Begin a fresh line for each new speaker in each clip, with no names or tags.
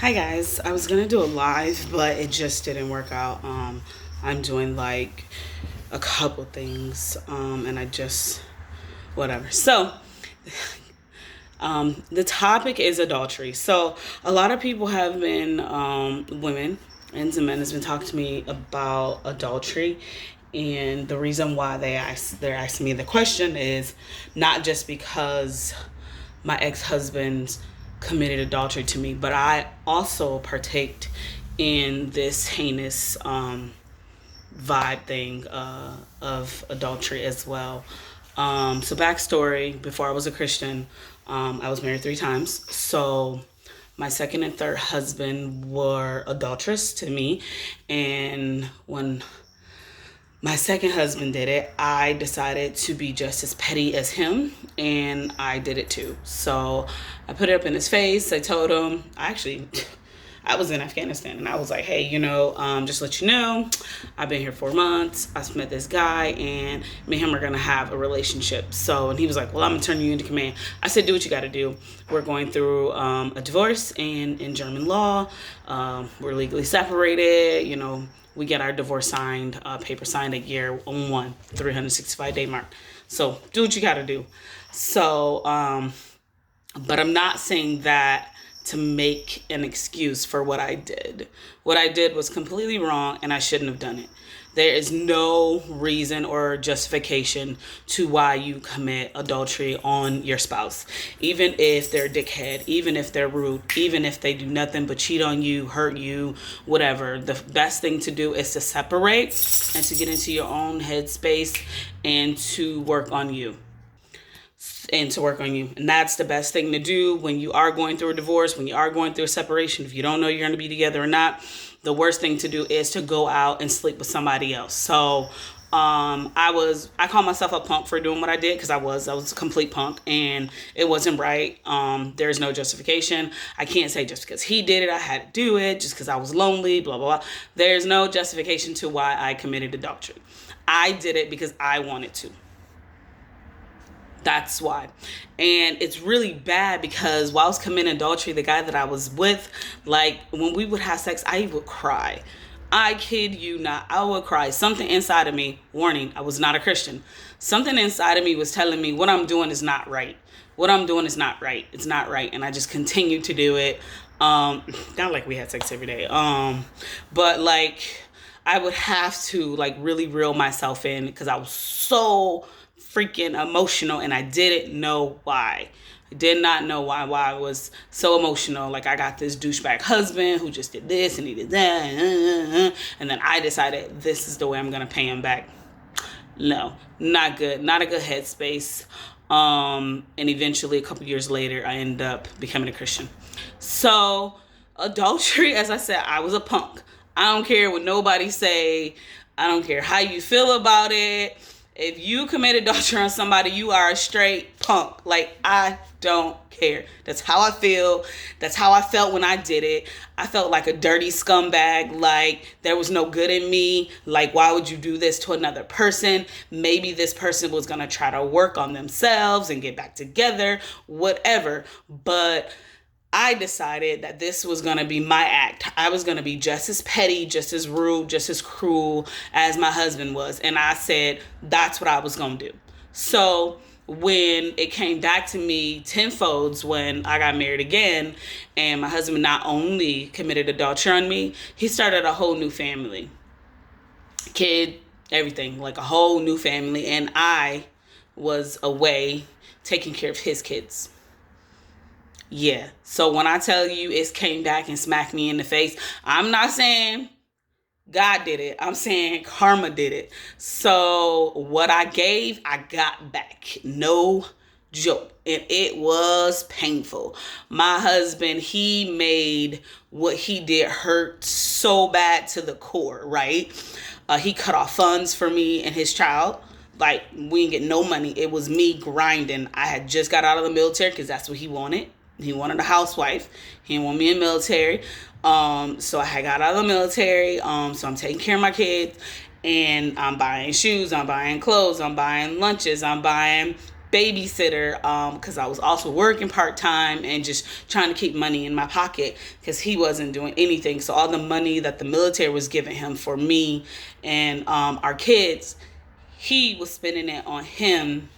Hi guys, I was gonna do a live, but it just didn't work out. I'm doing like a couple things, and I just whatever. So, the topic is adultery. So, a lot of people have been, women and some men has been talking to me about adultery, and the reason why they're asking me the question is not just because my ex-husband committed adultery to me, but I also partaked in this heinous vibe thing of adultery as well. So backstory: before I was a Christian, I was married 3 times. So my second and third husband were adulterous to me, and when my second husband did it, I decided to be just as petty as him, and I did it too. So I put it up in his face. I told him, I was in Afghanistan, and I was like, hey, just let you know, I've been here 4 months. I met this guy, and me and him are going to have a relationship. So, and he was like, well, I'm going to turn you into command. I said, do what you got to do. We're going through a divorce, and in German law, we're legally separated, we get our divorce signed, paper signed at year 1, 365-day mark. So do what you got to do. So, but I'm not saying that to make an excuse for what I did. What I did was completely wrong, and I shouldn't have done it. There is no reason or justification to why you commit adultery on your spouse. Even if they're a dickhead, even if they're rude, even if they do nothing but cheat on you, hurt you, whatever. The best thing to do is to separate and to get into your own headspace and to work on you. And that's the best thing to do when you are going through a divorce, when you are going through a separation. If you don't know you're going to be together or not, the worst thing to do is to go out and sleep with somebody else. So I call myself a punk for doing what I did, because I was a complete punk, and it wasn't right. There's no justification. I can't say just because he did it, I had to do it, just because I was lonely, blah, blah, blah. There's no justification to why I committed adultery. I did it because I wanted to. That's why. And it's really bad because while I was committing adultery, the guy that I was with, like, when we would have sex, I would cry. I kid you not, I would cry. Something inside of me, warning, I was not a Christian. Something inside of me was telling me what I'm doing is not right. What I'm doing is not right. It's not right. And I just continued to do it. Not like we had sex every day. But like, I would have to like really reel myself in because I was so freaking emotional, and I didn't know why. I did not know why I was so emotional. Like, I got this douchebag husband who just did this and he did that, and then I decided this is the way I'm gonna pay him back. No, not good. Not a good headspace. And eventually, a couple years later, I ended up becoming a Christian. So, adultery, as I said, I was a punk. I don't care what nobody say. I don't care how you feel about it. If you commit adultery on somebody, you are a straight punk. Like, I don't care. That's how I feel. That's how I felt when I did it. I felt like a dirty scumbag. Like, there was no good in me. Like, why would you do this to another person? Maybe this person was going to try to work on themselves and get back together, whatever. But I decided that this was going to be my act. I was going to be just as petty, just as rude, just as cruel as my husband was. And I said, that's what I was going to do. So when it came back to me tenfolds when I got married again, and my husband not only committed adultery on me, he started a whole new family. Kid, everything, like a whole new family. And I was away taking care of his kids. Yeah. So when I tell you it came back and smacked me in the face, I'm not saying God did it. I'm saying karma did it. So what I gave, I got back. No joke. And it was painful. My husband, he made what he did hurt so bad to the core, right? He cut off funds for me and his child. Like, we didn't get no money. It was me grinding. I had just got out of the military because that's what he wanted. He wanted a housewife. He didn't want me in the military. So I had got out of the military. So I'm taking care of my kids. And I'm buying shoes. I'm buying clothes. I'm buying lunches. I'm buying babysitter because I was also working part-time and just trying to keep money in my pocket because he wasn't doing anything. So all the money that the military was giving him for me and our kids, he was spending it on him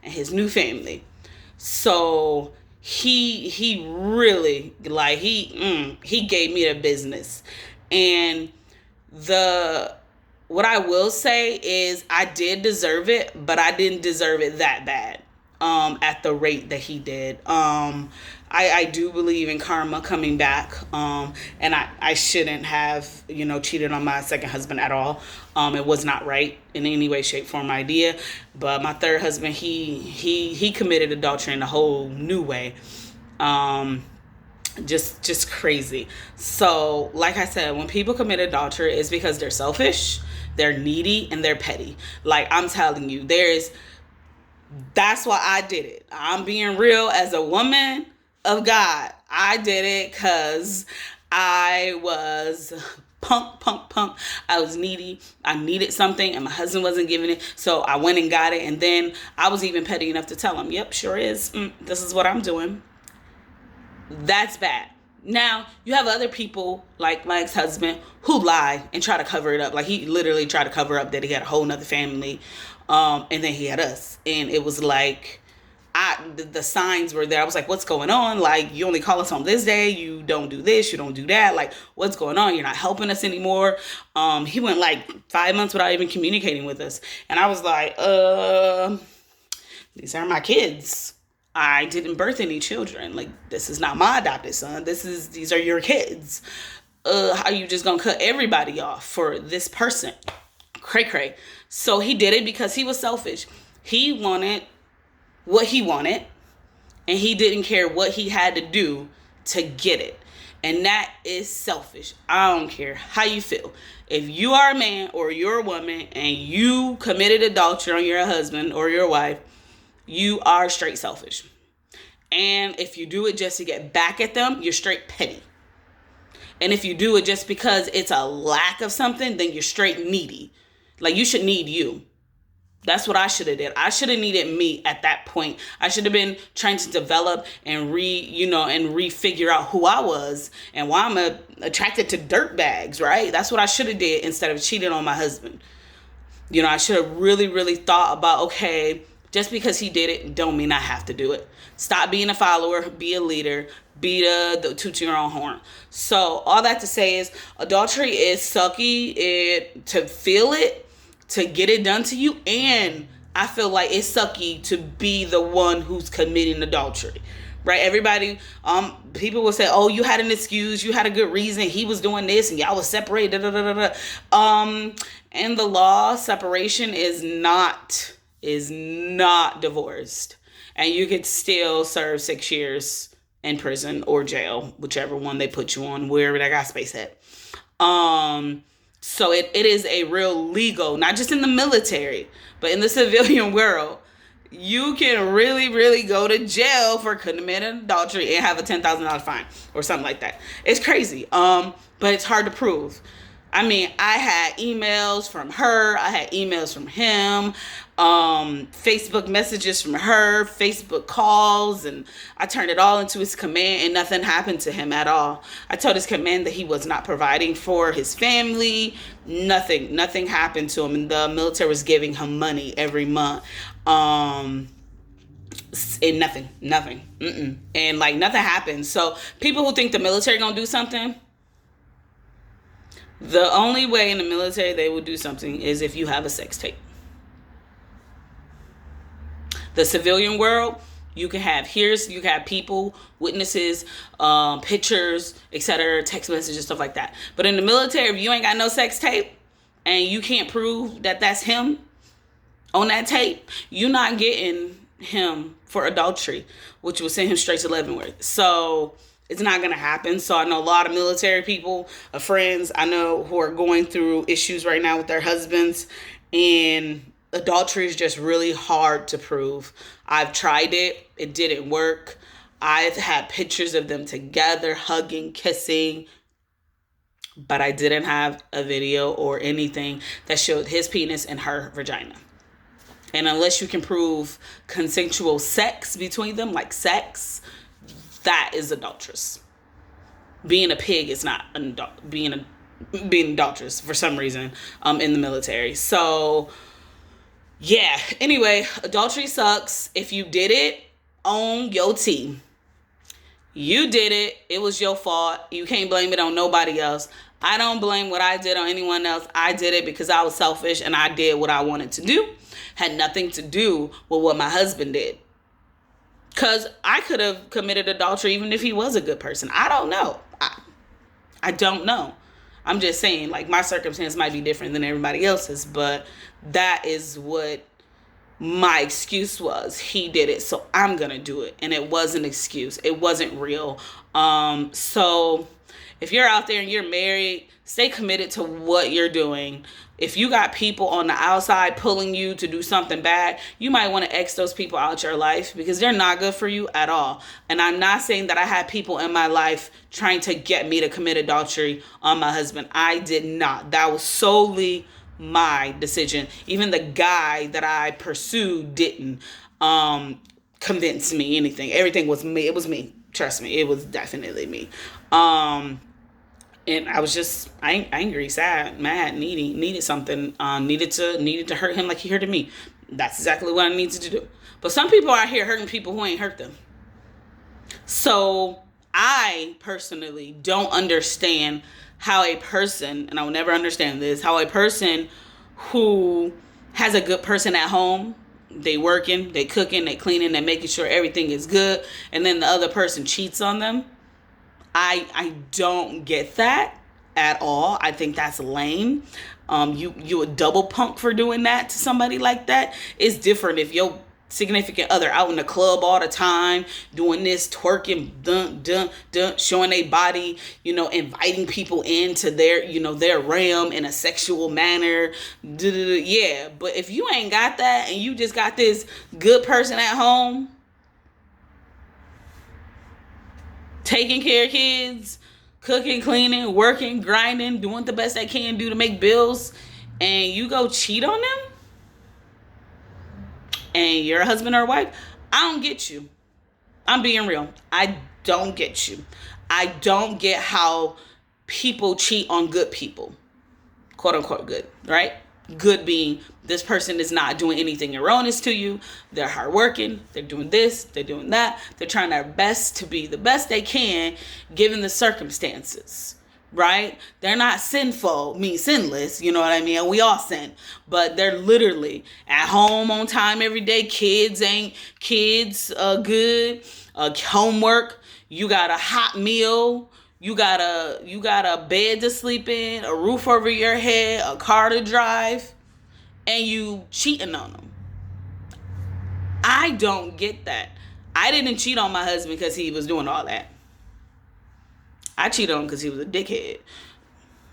and his new family. So he really, like, he gave me the business. And the what I will say is I did deserve it, but I didn't deserve it that bad at the rate that he did. I do believe in karma coming back, and I shouldn't have, cheated on my second husband at all. It was not right in any way, shape, form, idea. But my third husband, he committed adultery in a whole new way. Just crazy. So, like I said, when people commit adultery, it's because they're selfish, they're needy, and they're petty. Like, I'm telling you, that's why I did it. I'm being real as a woman of God. I did it because I was punk. I was needy. I needed something and my husband wasn't giving it. So I went and got it. And then I was even petty enough to tell him, yep, sure is. This is what I'm doing. That's bad. Now, you have other people like my ex-husband who lie and try to cover it up. Like, he literally tried to cover up that he had a whole nother family. And then he had us. And it was like, the signs were there. I was like, what's going on? Like, you only call us on this day. You don't do this. You don't do that. Like, what's going on? You're not helping us anymore. He went like 5 months without even communicating with us. And I was like, these are my kids. I didn't birth any children. Like, this is not my adopted son. These are your kids. How you just gonna cut everybody off for this person? Cray. So he did it because he was selfish. He wanted what he wanted, and he didn't care what he had to do to get it. And that is selfish. I don't care how you feel. If you are a man or you're a woman and you committed adultery on your husband or your wife, you are straight selfish. And if you do it just to get back at them, you're straight petty. And if you do it just because it's a lack of something, then you're straight needy. Like, you should need you. That's what I should have did. I should have needed me at that point. I should have been trying to develop and refigure out who I was and why I'm attracted to dirt bags, right? That's what I should have did instead of cheating on my husband. I should have really, really thought about, okay, just because he did it don't mean I have to do it. Stop being a follower, be a leader, be the toot your own horn. So all that to say is adultery is sucky to feel it, to get it done to you, and I feel like it's sucky to be the one who's committing adultery, right? Everybody, people will say, oh, you had an excuse, you had a good reason, he was doing this and y'all was separated, in the law, separation is not divorced, and you could still serve 6 years in prison or jail, whichever one they put you on, wherever they got space at. So it is a real legal, not just in the military, but in the civilian world. You can really, really go to jail for committing adultery and have a $10,000 fine or something like that. It's crazy. But it's hard to prove. I mean, I had emails from her. I had emails from him. Facebook messages from her. Facebook calls. And I turned it all into his command and nothing happened to him at all. I told his command that he was not providing for his family. Nothing happened to him. And the military was giving him money every month. And nothing. And like nothing happened. So people who think the military gonna do something, the only way in the military they will do something is if you have a sex tape. The civilian world, you can have people, witnesses, pictures, etc., text messages, stuff like that. But in the military, if you ain't got no sex tape and you can't prove that that's him on that tape, you're not getting him for adultery, which will send him straight to Leavenworth. So it's not going to happen. So I know a lot of military people, friends I know who are going through issues right now with their husbands, and adultery is just really hard to prove. I've tried it. It didn't work. I've had pictures of them together, hugging, kissing, but I didn't have a video or anything that showed his penis and her vagina. And unless you can prove consensual sex between them, like sex, that is adulterous. Being a pig is not being adulterous for some reason in the military. So yeah. Anyway, adultery sucks. If you did it, own your team. You did it. It was your fault. You can't blame it on nobody else. I don't blame what I did on anyone else. I did it because I was selfish and I did what I wanted to do. Had nothing to do with what my husband did. Because I could have committed adultery even if he was a good person. I don't know. I don't know. I'm just saying, like, my circumstance might be different than everybody else's, but that is what my excuse was. He did it, so I'm gonna do it. And it was an excuse. It wasn't real. So if you're out there and you're married, stay committed to what you're doing. If you got people on the outside pulling you to do something bad, you might want to X those people out your life because they're not good for you at all. And I'm not saying that I had people in my life trying to get me to commit adultery on my husband. I did not. That was solely my decision. Even the guy that I pursued didn't convince me anything. Everything was me. It was me. Trust me. It was definitely me. And I was just angry, sad, mad, needed something, needed to hurt him like he hurted me. That's exactly what I needed to do. But some people are out here hurting people who ain't hurt them. So I personally don't understand how a person, and I will never understand this, how a person who has a good person at home, they working, they cooking, they cleaning, they making sure everything is good, and then the other person cheats on them. I don't get that at all. I think that's lame. You a double punk for doing that to somebody like that. It's different if your significant other out in the club all the time doing this, twerking, dun dun dun, showing their body, inviting people into their realm in a sexual manner. Yeah, but if you ain't got that and you just got this good person at home taking care of kids, cooking, cleaning, working, grinding, doing the best they can do to make bills, and you go cheat on them, and you're a husband or a wife, I don't get you. I'm being real. I don't get you. I don't get how people cheat on good people. Quote unquote good, right? Good being this person is not doing anything erroneous to you. They're hardworking. They're doing this. They're doing that. They're trying their best to be the best they can given the circumstances, right? They're not sinful, sinless, you know what I mean? And we all sin. But they're literally at home on time every day. Kids good. Homework. You got a hot meal. You got a bed to sleep in, a roof over your head, a car to drive, and you cheating on them. I don't get that. I didn't cheat on my husband because he was doing all that. I cheated on him because he was a dickhead.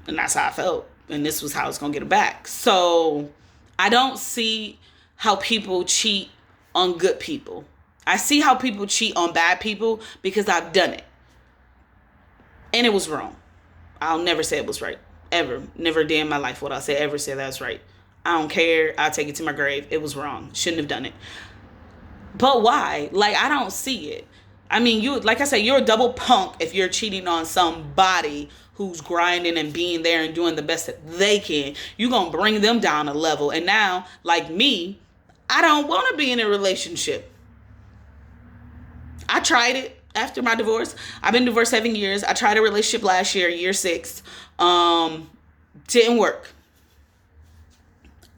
And that's how I felt. And this was how I was going to get it back. So I don't see how people cheat on good people. I see how people cheat on bad people because I've done it. And it was wrong. I'll never say it was right. Ever. Never a day in my life would I ever say that's right. I don't care. I'll take it to my grave. It was wrong. Shouldn't have done it. But why? Like, I don't see it. I mean, like I said, you're a double punk if you're cheating on somebody who's grinding and being there and doing the best that they can. You're going to bring them down a level. And now, like me, I don't want to be in a relationship. I tried it. After my divorce, I've been divorced 7 years. I tried a relationship last year, year 6. Didn't work.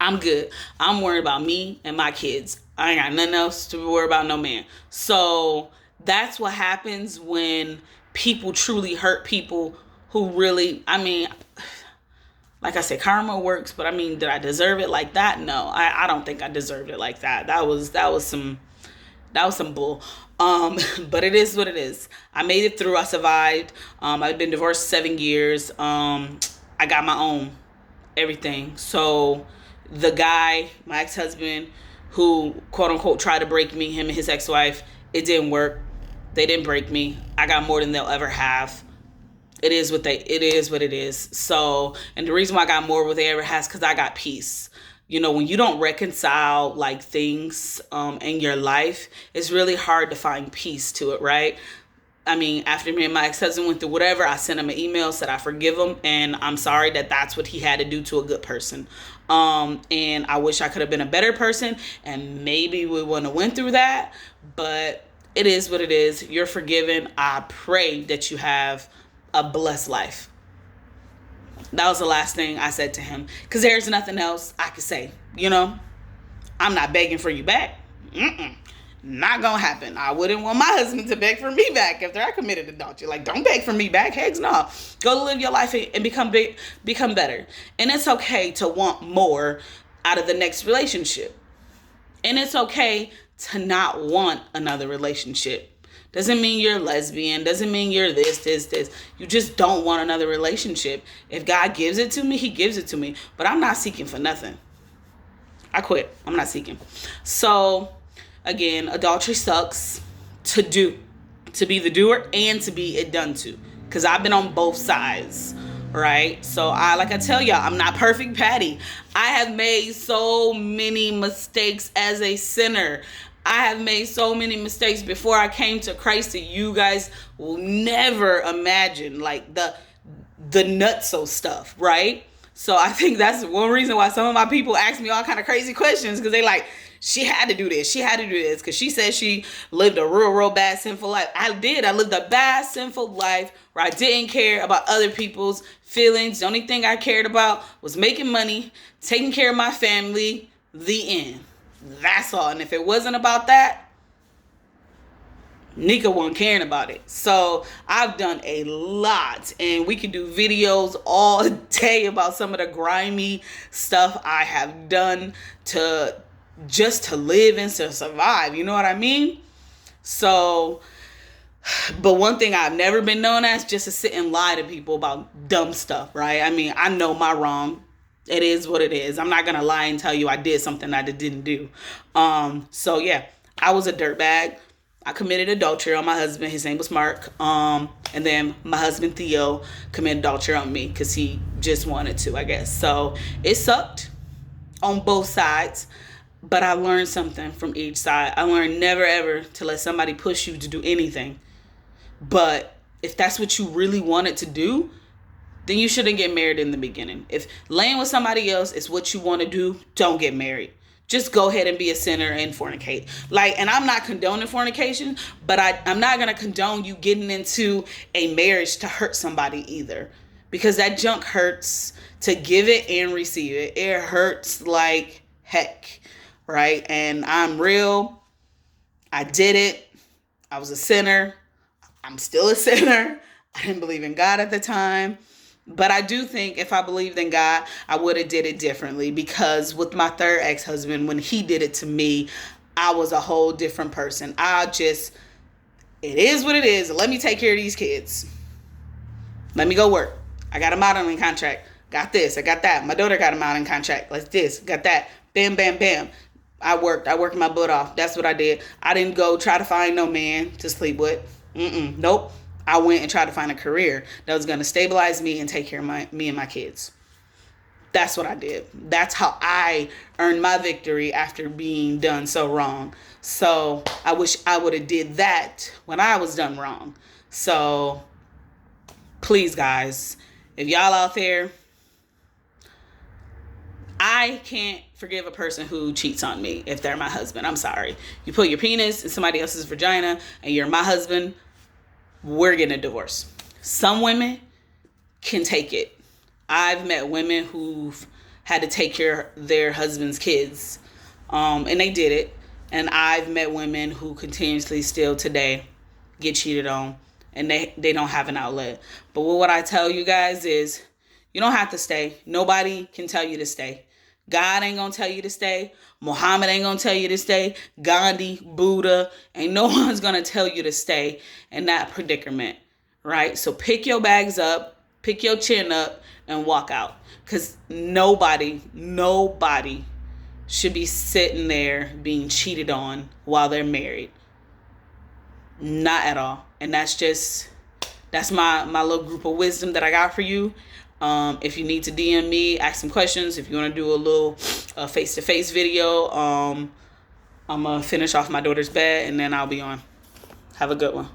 I'm good. I'm worried about me and my kids. I ain't got nothing else to worry about, no man. So that's what happens when people truly hurt people who really, like I said, karma works, but did I deserve it like that? No, I don't think I deserved it like that. That was some bull. But it is what it is. I made it through. I survived. I've been divorced 7 years. I got my own everything. So the guy, my ex-husband, who quote unquote tried to break me, him and his ex-wife, it didn't work. They didn't break me. I got more than they'll ever have. It is what it is. So, and the reason why I got more than they ever has, because I got peace. when you don't reconcile like things in your life, it's really hard to find peace to it, right? I mean, after me and my ex-husband went through whatever, I sent him an email, said I forgive him, and I'm sorry that that's what he had to do to a good person. And I wish I could have been a better person, and maybe we wouldn't have went through that, but it is what it is. You're forgiven. I pray that you have a blessed life. That was the last thing I said to him, because there's nothing else I could say. I'm not begging for you back. Not gonna happen. I wouldn't want my husband to beg for me back after I committed adultery. Like, don't beg for me back. Heck no. Go live your life and become better. And it's okay to want more out of the next relationship. And it's okay to not want another relationship. Doesn't mean you're lesbian. Doesn't mean you're this. You just don't want another relationship. If God gives it to me, he gives it to me. But I'm not seeking for nothing. I quit. I'm not seeking. So, again, adultery sucks to be the doer and to be it done to. Because I've been on both sides, right? So, like I tell y'all, I'm not perfect Patty. I have made so many mistakes as a sinner. I have made so many mistakes before I came to Christ that you guys will never imagine, like the nutso stuff, right? So I think that's one reason why some of my people ask me all kind of crazy questions, because they like, she had to do this. She had to do this because she said she lived a real bad, sinful life. I did. I lived a bad, sinful life where I didn't care about other people's feelings. The only thing I cared about was making money, taking care of my family, the end. That's all. And if it wasn't about that, Nika wasn't caring about it. So I've done a lot, and we could do videos all day about some of the grimy stuff I have done to live and to survive. You know what I mean? So, but one thing I've never been known as just to sit and lie to people about dumb stuff, right? I mean, I know my wrong. It is what it is. I'm not going to lie and tell you I did something I didn't do. So yeah, I was a dirtbag. I committed adultery on my husband. His name was Mark. And then my husband, Theo, committed adultery on me because he just wanted to, I guess. So it sucked on both sides, but I learned something from each side. I learned never, ever to let somebody push you to do anything. But if that's what you really wanted to do, then you shouldn't get married in the beginning. If laying with somebody else is what you want to do, don't get married. Just go ahead and be a sinner and fornicate. And I'm not condoning fornication, but I'm not going to condone you getting into a marriage to hurt somebody either. Because that junk hurts to give it and receive it. It hurts like heck, right? And I'm real. I did it. I was a sinner. I'm still a sinner. I didn't believe in God at the time. But I do think if I believed in God, I would have did it differently, because with my third ex-husband, when he did it to me, I was a whole different person. It is what it is. Let me take care of these kids. Let me go work. I got a modeling contract. Got this. I got that. My daughter got a modeling contract. Like this. Got that. Bam, bam, bam. I worked my butt off. That's what I did. I didn't go try to find no man to sleep with. Nope. I went and tried to find a career that was going to stabilize me and take care of me and my kids. That's what I did. That's how I earned my victory after being done so wrong. So I wish I would have did that when I was done wrong. So please, guys, if y'all out there, I can't forgive a person who cheats on me if they're my husband. I'm sorry. You put your penis in somebody else's vagina and you're my husband, we're getting a divorce. Some women can take it. I've met women who've had to take care of their husband's kids, and they did it. And I've met women who continuously still today get cheated on, and they don't have an outlet. But what I tell you guys is, you don't have to stay. Nobody can tell you to stay. God ain't gonna tell you to stay. Muhammad ain't gonna tell you to stay. Gandhi, Buddha, ain't no one's gonna tell you to stay in that predicament, right? So pick your bags up, pick your chin up, and walk out. Because nobody should be sitting there being cheated on while they're married. Not at all. And that's my little group of wisdom that I got for you. If you need to DM me, ask some questions. If you want to do a little face-to-face video, I'm going to finish off my daughter's bed and then I'll be on. Have a good one.